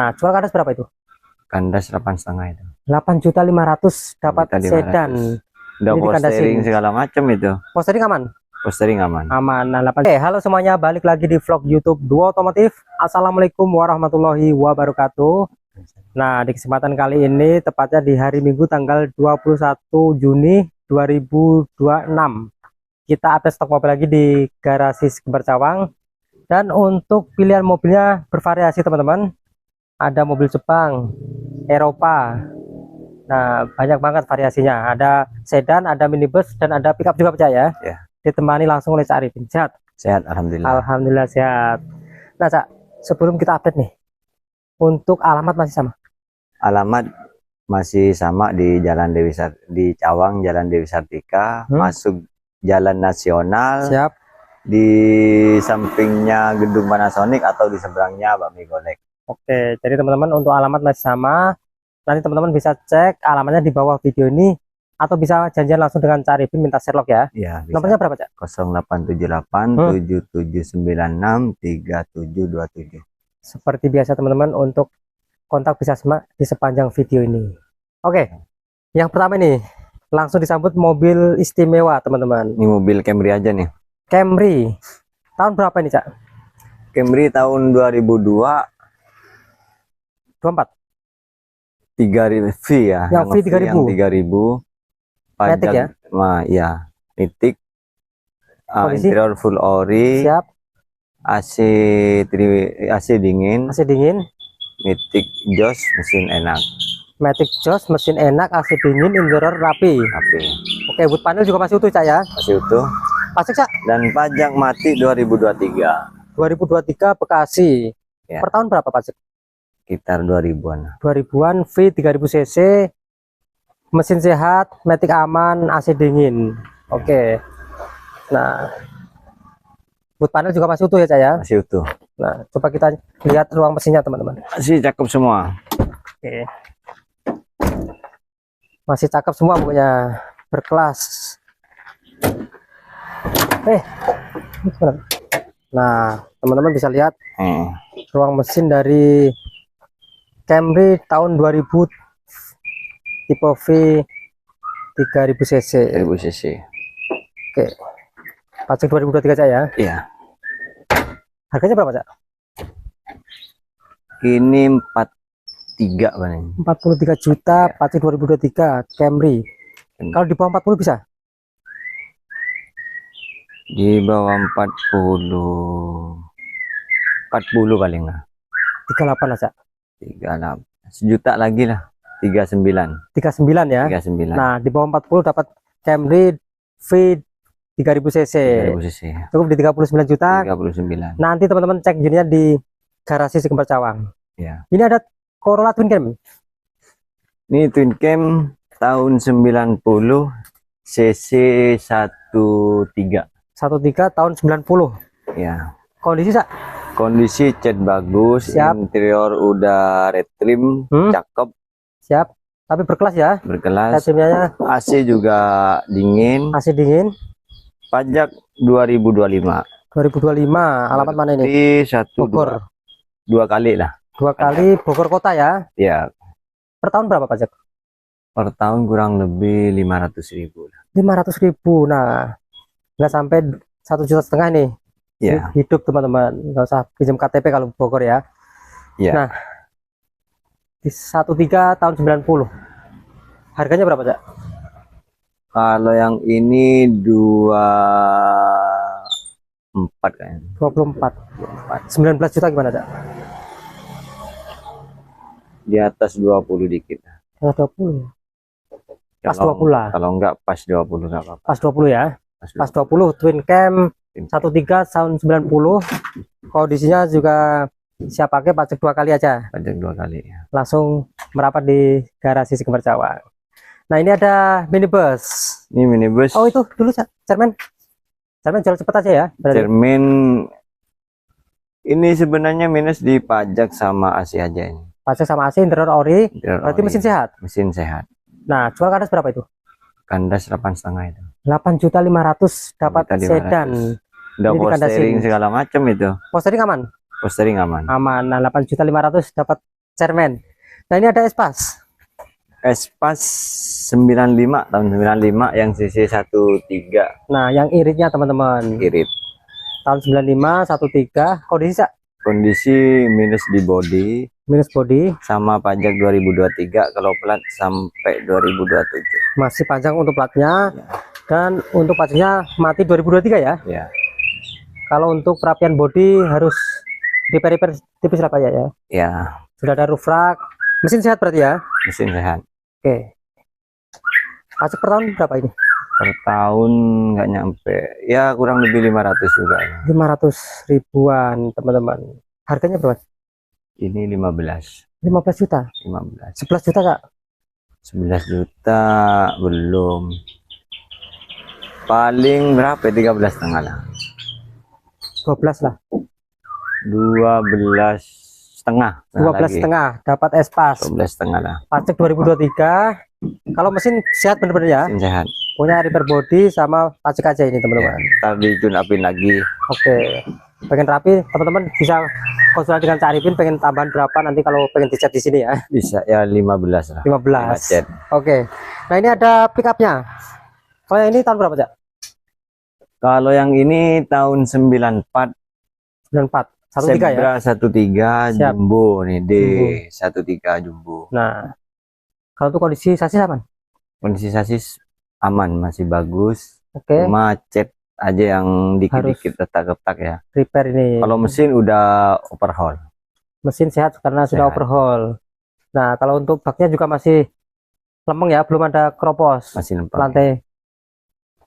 Nah, jual kandas berapa itu? Kandas 8,5 itu. 8.500.000 dapat 8.500.000. sedan. Udah Ini postering segala macam itu. Postering aman? Postering aman. Aman. Nah, Oke, halo semuanya, balik lagi di vlog YouTube Duo Otomotif. Assalamualaikum warahmatullahi wabarakatuh. Nah, di kesempatan kali ini tepatnya di hari Minggu tanggal 21 Juni 2026. Kita update stok mobil lagi di garasi Segembar Cawang. Dan untuk pilihan mobilnya bervariasi, teman-teman. Ada mobil Jepang, Eropa. Nah, banyak banget variasinya. Ada sedan, ada minibus, dan ada pickup juga, percaya ya. Ditemani langsung oleh Cak Arifin. Sehat? Sehat, alhamdulillah. Alhamdulillah sehat. Nah, Cak, sebelum kita update nih, untuk alamat masih sama? Alamat masih sama di Jalan Dewi di Cawang, Jalan Dewi Sartika, masuk Jalan Nasional. Siap. Di sampingnya Gedung Panasonic atau di seberangnya Bakmi Golek. Oke, jadi teman-teman untuk alamat masih sama. Nanti teman-teman bisa cek alamatnya di bawah video ini atau bisa janjian langsung dengan Cak Arifin minta Sherlock ya. Iya, bisa. Nomornya berapa, Cak? 0878 7796 3727. Seperti biasa teman-teman, untuk kontak bisa simak di sepanjang video ini. Oke, yang pertama ini langsung disambut mobil istimewa, teman-teman. Ini mobil Camry aja nih. Camry. Tahun berapa ini, Cak? Camry tahun 2002. 24. 3.000 V ya. Yang V 3000. Yang 3.000. Pajak Matic ya? Ya, Matic. Interior full ori. Siap. AC dingin. AC dingin. Matic Jos, mesin enak. Matic Jos, mesin enak, AC dingin, interior rapi. Oke, boot panel juga masih utuh, Cak ya? Masih utuh. Pajak, Cak? Dan pajak mati 2023. 2023 Bekasi. Ya. Per tahun berapa pajak? Sekitar 2000-an. 2000-an, V 3000 cc. Mesin sehat, matic aman, AC dingin. Oke. Nah, boot panel juga masih utuh ya, Cak ya? Masih utuh. Nah, coba kita lihat ruang mesinnya, teman-teman. Masih cakep semua. Oke. Masih cakep semua pokoknya, berkelas. Nah, teman-teman bisa lihat ruang mesin dari Camry tahun 2000 tipe V 3000 cc. 3000 cc. Oke. Pajak 2023, Cak ya? Iya. Harganya berapa, Cak? Ini 43 paling. 43 juta, pajak 2023 Camry. Kalau di bawah 40 bisa? Di bawah 40 paling lah. 38 lah, Cak. 38. Sejuta lagi lah. 39. 39 ya. 39. Nah, di bawah 40 dapat Camry V 3000 cc. 3000 cc. Cukup di 39 juta. 39. Nanti teman-teman cek unitnya di garasi Segembar Cawang. Ya. Ini ada Corolla Twin Cam. Ini Twin Cam tahun 90 cc 13. 13 tahun 90. Ya. Kondisi, Cak? Kondisi cat bagus. Siap. Interior udah red trim, cakep. Siap. Tapi berkelas ya. Berkelas. AC juga dingin. AC dingin. Pajak 2025. 2025. Alamat mana ini? Di Bogor. Dua kali lah. 2 kali Bogor kota ya. Ya. Per tahun berapa pajak? Per tahun kurang lebih 500.000 lah. 500.000. Nah, nggak sampai 1,5 juta nih. Ya. Hidup teman-teman, nggak usah pinjam KTP kalau Bogor ya. Ya. Nah, di 13 tahun 90. Harganya berapa, Cak? Kalau yang ini 24 kayaknya. 24. 19 juta gimana, Cak? Di atas 20 dikit. 20. Pas 20 lah. Kalau enggak pas 20 enggak apa-apa. Pas 20 ya. Pas 20 Twin Cam 13 tahun 90. Kondisinya juga siap pakai, pajak 2 kali aja. Pajak 2 kali. Langsung merapat di garasi Segembar Cawang. Nah, ini ada minibus. Ini minibus. Oh, itu dulu, Cak. Cermin jual cepet aja ya. Cermin ini sebenarnya minus di pajak sama AC aja ini. Pajak sama AC, interior ori. Berarti mesin sehat. Mesin sehat. Nah, jual kandas berapa itu? Kandas 8,5 itu. 8.500.000 dapat 8.500.000. sedan. Udah postering segala macam itu. Postering aman? Postering aman. Aman. Nah, 8.500.000 dapat Cermen. Nah ini ada Espas. Espas 95 tahun 95 yang CC 13 Nah yang iritnya teman-teman. irit. Tahun 95 13 kondisi Cak? Kondisi minus di body Minus body. sama pajak 2023, kalau plat sampai 2027. Masih panjang untuk platnya. Dan untuk pajaknya mati 2023 ya. Ya. Kalau untuk perapian body harus repair tipis lah Pak ya. Ya, Sudah ada roof rack. Mesin sehat berarti ya. mesin sehat. Oke. Pajak per tahun berapa ini? Per tahun nggak nyampe, ya kurang lebih 500 juga. 500 ribuan teman-teman. Harganya berapa? Ini 15 juta. 15 11 juta Kak. 11 juta belum. Paling berapa? 13,5 lah. 12 lah. 12,5 dapat Espas. 12,5 lah. Pajak 2023. Kalau mesin sehat bener-bener ya. Mesin sehat. Punya repair body sama pajak aja ini teman-teman. Ntar ditune-upin lagi. Oke. Pengen rapi teman-teman bisa konsultasi dengan Cak Arifin, pengen tambahan berapa nanti kalau pengen dicat di sini ya. Bisa ya 15 lah. 15. Macet. Oke. Nah ini ada pickupnya. Kalau yang ini tahun berapa Cak? Kalau yang ini tahun 94. 94. 13 ya. Zebra 13 Siap. jumbo nih, Jumbo. D13 jumbo. Nah, kalau untuk kondisi sasis aman. Kondisi sasis aman, masih bagus. Oke. Cuma cat aja yang dikit-dikit retak-retak ya. Repair ini. Kalau mesin udah overhaul. Mesin sehat karena sudah Sehat. overhaul. Nah, kalau untuk baknya juga masih lempeng ya, belum ada keropos. Masih lempeng. Lantai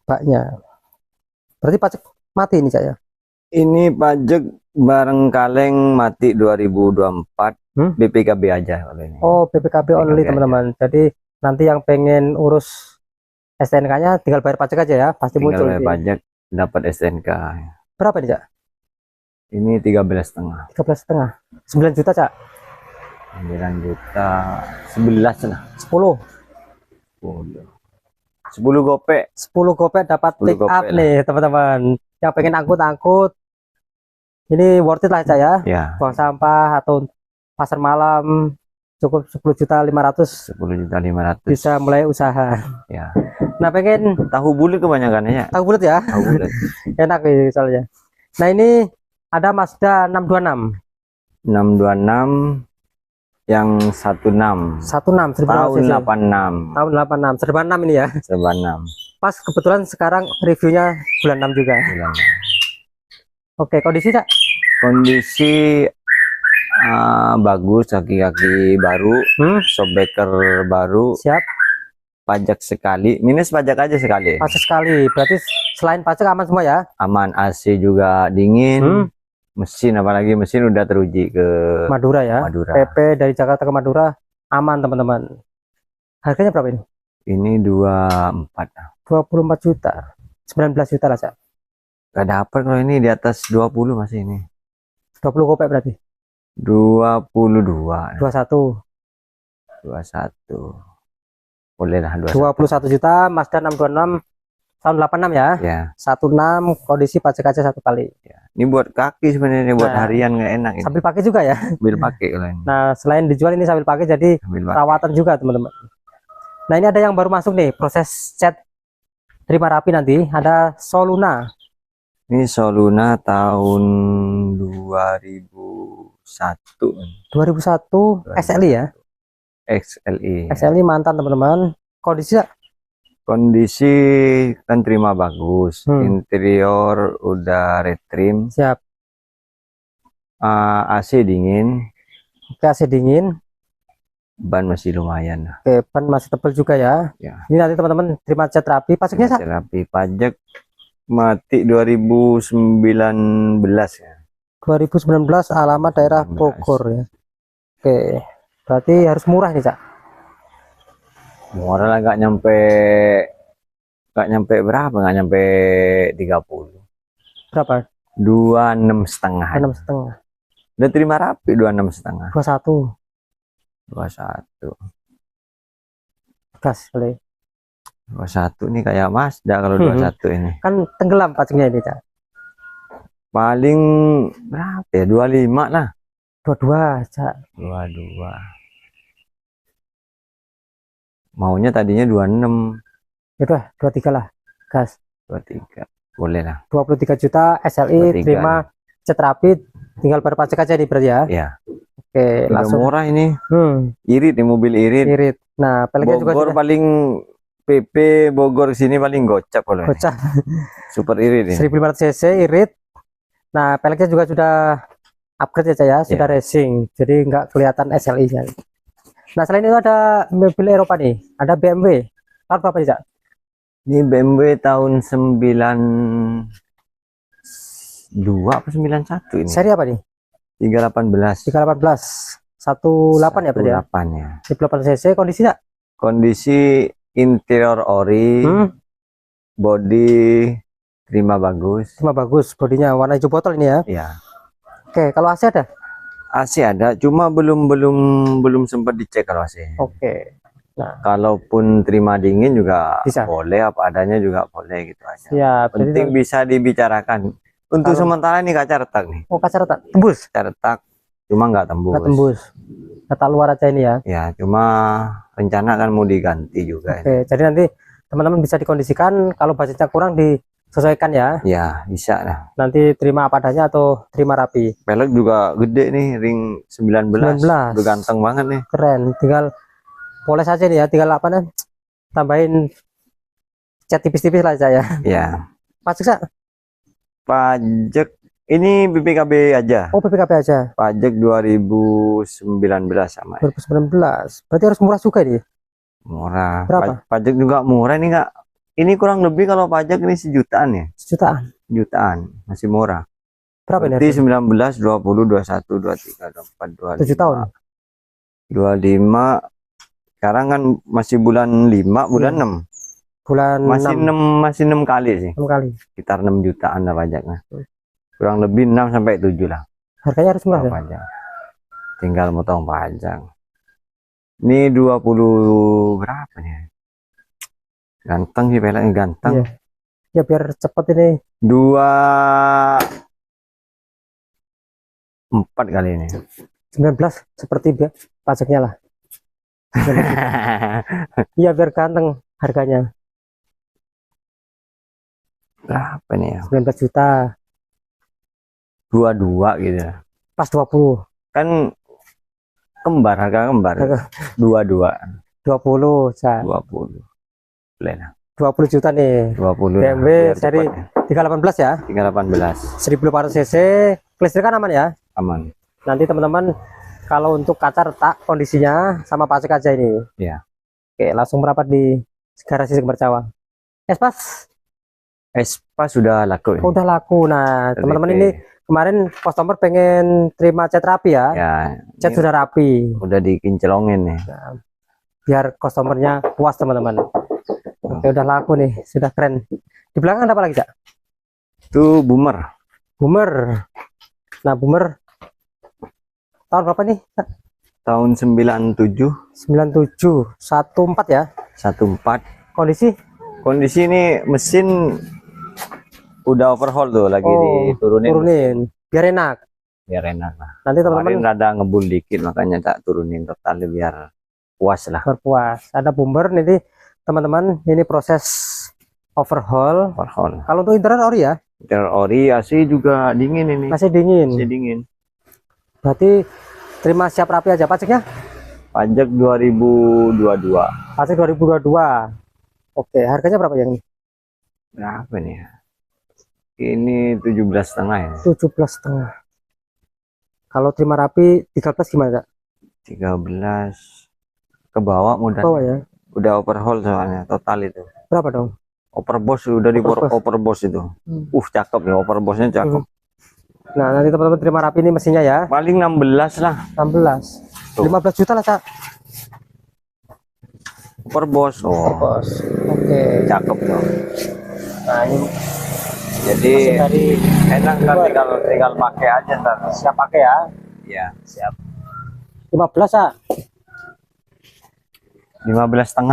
baknya. Berarti pajak mati ini Cak ya. Ini pajak bareng kaleng mati 2024. BPKB aja kalau ini. Oh, BPKB only BPKB teman-teman. Jadi nanti yang pengen urus STNK-nya tinggal bayar pajak aja ya, pasti Tinggal muncul. bayar pajak dapat STNK. Berapa nih Cak? Ini 13,5. 13,5. 9 juta Cak. 9 juta 11 lah. 10. 10 gopek. 10 gopek dapat 10 pick up gopek lah. nih teman-teman. Yang pengen angkut-angkut. Ini worth it lah Cak ya. Ya, Buang sampah atau pasar malam cukup 10.500.000 10.500.000 bisa mulai usaha. ya. Nah pengen Tahu bulat kebanyakan ya. tahu bulat ya. Tahu bulat. Enak nih soalnya. Nah ini ada Mazda 626 626 yang 16 16 tahun 1000 86 tahun 86 serba 6 ini ya. serba 6 Pas kebetulan sekarang reviewnya bulan 6 juga. bulan. Oke, kondisi Cak? Kondisi bagus, kaki-kaki baru, shockbreaker baru, Siap. pajak sekali, minus pajak aja sekali. Pas sekali. Berarti selain pajak aman semua ya? Aman, AC juga dingin. Mesin, apalagi mesin udah teruji ke Madura ya. Madura. PP dari Jakarta ke Madura aman teman-teman. Harganya berapa ini? Ini 24 24 juta. 19 juta lah Cak. gak dapet kalau ini di atas 20 masih ini 20 gopek berarti. 22 21. 21 boleh lah 21 juta Mazda 626 tahun 86 ya. ya. 16 kondisi pajak aja 1 kali. Ini buat kaki sebenarnya, buat Nah, harian nggak enak ini. Sambil pakai juga ya. Sambil pakai kalau ini. Nah, selain dijual ini sambil pakai jadi Sambil pakai. perawatan juga teman-teman. Nah, ini ada yang baru masuk nih, proses cat terima rapi nanti. Ada Soluna. Ini Soluna tahun 2001 2001 SLI ya. XLI. SLI mantan teman-teman. Kondisi kan terima bagus, interior udah retrim, Siap. AC dingin, Oke, AC dingin. ban masih lumayan. Oke, ban masih tebal juga ya. Ya. Ini nanti teman-teman terima cat rapi. Pajaknya Sak? Rapi, pajak mati 2019 ya. 2019 alamat daerah 19. Bogor ya. Oke, berarti harus murah nih Cak. Murah lah, nggak nyampe berapa, nggak nyampe 30. Berapa? 26,5. 6,5. Udah terima rapi 26,5. 21. 21. Gas kali. 21 nih kayak Mazda kalau 21 ini. Kan tenggelam pajaknya ini Cak. Paling berapa ya? 25 lah. 22, Cak. 22. Maunya tadinya 26, Itu 23 lah. Gas. 23. Boleh lah. 23 juta SLI 23 terima cat rapid, tinggal bayar pajak aja nih berarti ya. Ya. Oke, Udah langsung murah ini. hmm, Irit nih, mobil irit. irit. Nah, peleknya juga Bogor sudah paling PP Bogor sini paling gocap kalau ini. gocap. Super irit ini. 1500 cc irit. Nah, peleknya juga sudah upgrade ya, Cak, ya, sudah Ya. racing. Jadi nggak kelihatan SLI-nya. Nah, selain itu ada mobil Eropa nih, ada BMW. Tahun berapa nih, Cak? Ini BMW tahun 92 apa 91 ini? Seri apa nih? 318. 318. 18 ya berarti ya. 18 ya. 18 cc kondisi Cak? Kondisi interior ori, Hmm, body terima bagus. cuma bagus bodinya, warna hijau botol ini ya. Ya. Oke, kalau AC ada? AC ada, cuma belum sempat dicek kalau AC. Oke. Kalaupun terima dingin juga Bisa. boleh, apa adanya juga boleh gitu aja. Siap. Penting Jadi, bisa dibicarakan. Untuk Kalau- sementara ini kaca retak nih. oh, kaca retak tembus, Kaca retak, cuma nggak tembus. nggak tembus. Retak luar aja ini ya. Ya, cuma rencana kan mau diganti juga. Oke, jadi nanti teman-teman bisa dikondisikan, kalau budgetnya kurang disesuaikan ya. Ya, bisa lah. Nanti terima apa adanya atau terima rapi. Pelek juga gede nih, ring 19. 19. Udah ganteng banget nih. Keren. Tinggal poles aja nih ya, tinggal apa nih? Tambahin cat tipis-tipis lah saya. Ya. Pajak Cak? Pajak ini BPKB aja. Oh, PPKP aja. Pajak 2019 sama. 2019. Berarti harus murah juga ini. Murah. Berapa? Pajak juga murah ini enggak. Ini kurang lebih kalau pajak ini sejutaan ya. Sejutaan. Jutaan, masih murah. Berapa ini? Berarti 19, 20, 21, 23, 24, 7 tahun. 25. Sekarang kan masih bulan 5, bulan Iya. 6. Bulan Masih 6 kali sih. 6 kali. Sekitar 6 jutaan lah pajaknya. Kurang lebih 6 sampai 7 lah. Harganya harus murah ya? Pajak. Tinggal motong pajak. Ini 20 berapa nih? Ganteng sih peleknya, ganteng. Iya. Ya biar cepet ini. 24 kali ini. 19 seperti pajaknya lah. Iya biar ganteng harganya. Berapa nih ya? 19 juta. 22 gitu. Pas 20. Kan kembar, harga kembar. 22, 20 Cak. 20. Boleh lah. 20 juta nih. 20 lah, BMW biar seri cepat ya. 318 ya. 318 1800 cc. Kelistrikan aman ya. aman. Nanti teman-teman kalau untuk kaca retak kondisinya sama pajak aja ini. Ya. Oke, langsung merapat di garasi Sekembar Cawang. Espas Espa sudah laku ini. udah laku. Nah, teman-teman RDP. ini kemarin customer pengen terima cat rapi ya. Ya, Cat ini sudah rapi. udah dikincelongin nih. Biar customernya puas teman-teman. Oke, udah laku nih, sudah keren. Di belakang ada apa lagi, Cak? Itu boomer. Boomer. Nah, boomer tahun berapa nih, Cak? Tahun 97, 97, 14 ya. 14. Kondisi Kondisi ini mesin udah overhaul tuh, lagi diturunin. turunin biar enak. Biar enak lah. Nanti Kemarin teman-teman rada ngebul dikit, makanya tak turunin total biar puas lah. berpuas. Ada boomer nanti teman-teman, ini proses overhaul. Overhaul. Kalau untuk interior ori ya, Interior ori, AC juga dingin ini. masih dingin. Masih dingin. Berarti terima siap rapi aja pajaknya. Pajak 2022. Pajak 2022. Oke, harganya berapa yang ini? Berapa nih ya? Ini 17,5 ya. 17,5. Kalau terima rapi 13 gimana, Cak? 13 ke bawah modal. Bawah ya. Udah overhaul soalnya total itu. Berapa dong? Overboss udah di Overboss. overboss itu. Cakep nih, overbossnya cakep. Nah, nanti teman-teman terima rapi ini mesinnya ya. Paling 16 lah. 16. Tuh. 15 juta lah, Cak. Overboss. Oh, Bos. Oke. cakep tuh. Nah, ini Jadi mesin dari enak kan, tinggal pakai aja ntar. siap pakai ya. Ya, siap. 15, Cak. 15,5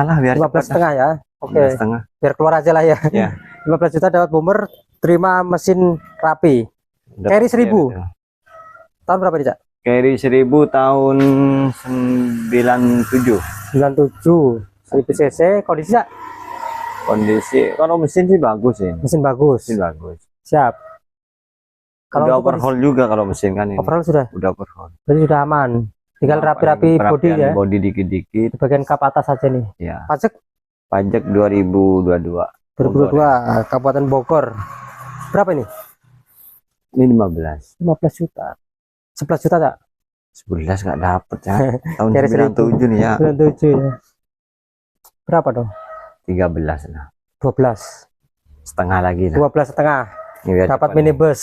lah biar 15,5 ya. Oke. 15,5. Biar keluar aja lah ya. Ya. 15 juta dapat boomer, terima mesin rapi. Udah Carry pakai 1000. gitu. Tahun berapa nih, Cak? Carry 1000 tahun 97. 97 1000 cc. Kondisi Cak? Kondisi kalau mesin sih bagus sih. Mesin bagus. Mesin bagus. Siap. Kalau Kalau udah untuk overhaul juga kalau mesin kan ini. overall sudah. Udah overhaul. Berarti sudah aman. Tinggal Nah, rapi-rapi paling bodi perapian ya. Bodi dikit-dikit. Di bagian kap atas saja nih. Ya. Pajak 2022. 2022 Kabupaten Bogor. Berapa ini? Ini 15. 15 juta. 11 juta Cak? 11 nggak dapet ya. Tahun Carry 97 nih ya. 97 ya. Berapa dong? 13 lah. 12. Setengah lagi lah. 12 setengah. Ini biar Dapat cepat. minibus.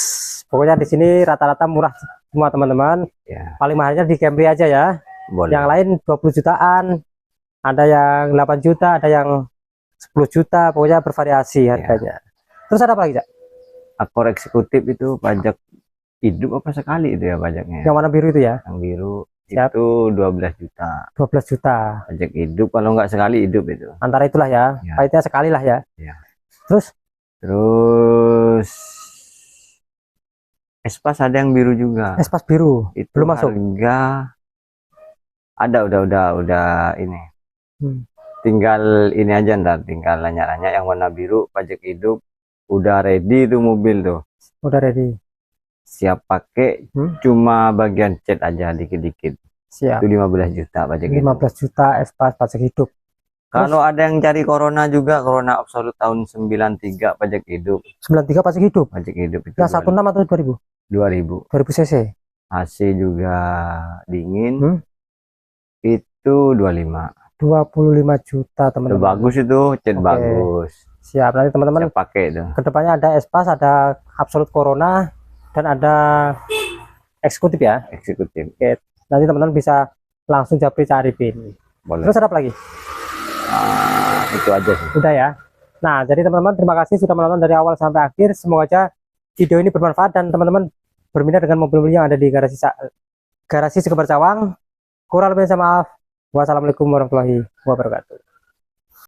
Pokoknya di sini rata-rata murah semua teman-teman. Ya, Paling mahalnya di Camry aja ya. boleh. Yang lain 20 jutaan. Ada yang 8 juta, ada yang 10 juta. Pokoknya bervariasi harganya. Terus ada apa lagi, Cak? Akor eksekutif itu pajak hidup apa sekali itu ya pajaknya? Yang warna biru itu ya? Yang biru Siap. itu 12 juta. 12 juta. Pajak hidup kalau nggak sekali hidup itu. Antara itulah ya. Ya. Pahitnya sekali lah ya. Ya. Terus Terus Espas ada yang biru juga. Espas biru. Itu belum masuk. Harga ada udah ini. Hmm. Tinggal ini aja ntar, tinggal nanya-nanya yang warna biru pajak hidup udah ready tuh mobil tuh. Udah ready. Siap pakai, cuma bagian cat aja dikit-dikit. Siap. Itu 15 juta pajak hidup. 15 juta Espas pajak hidup. Kalau ada yang cari Corona juga, Corona Absolut tahun 93 pajak hidup. 93 pajak hidup. Pajak hidup itu Yang 16 atau 2000? 2000. 2000 cc. AC juga dingin. Hmm? Itu 25. 25 juta Itu teman-teman. bagus itu, cat Oke. bagus. Siap. Nanti teman-teman Siap pakai itu. kedepannya ada Espas, ada Absolut Corona, dan ada eksekutif ya. Eksekutif. Nanti teman-teman bisa langsung japri cari pin. Boleh. Terus ada apa lagi? Itu aja sih. Udah ya. Nah, jadi teman-teman terima kasih sudah menonton dari awal sampai akhir. Semoga aja video ini bermanfaat dan teman-teman berminat dengan mobil-mobil yang ada di garasi Sekebar Cawang. Kurang lebih saya maaf. Wassalamualaikum warahmatullahi wabarakatuh.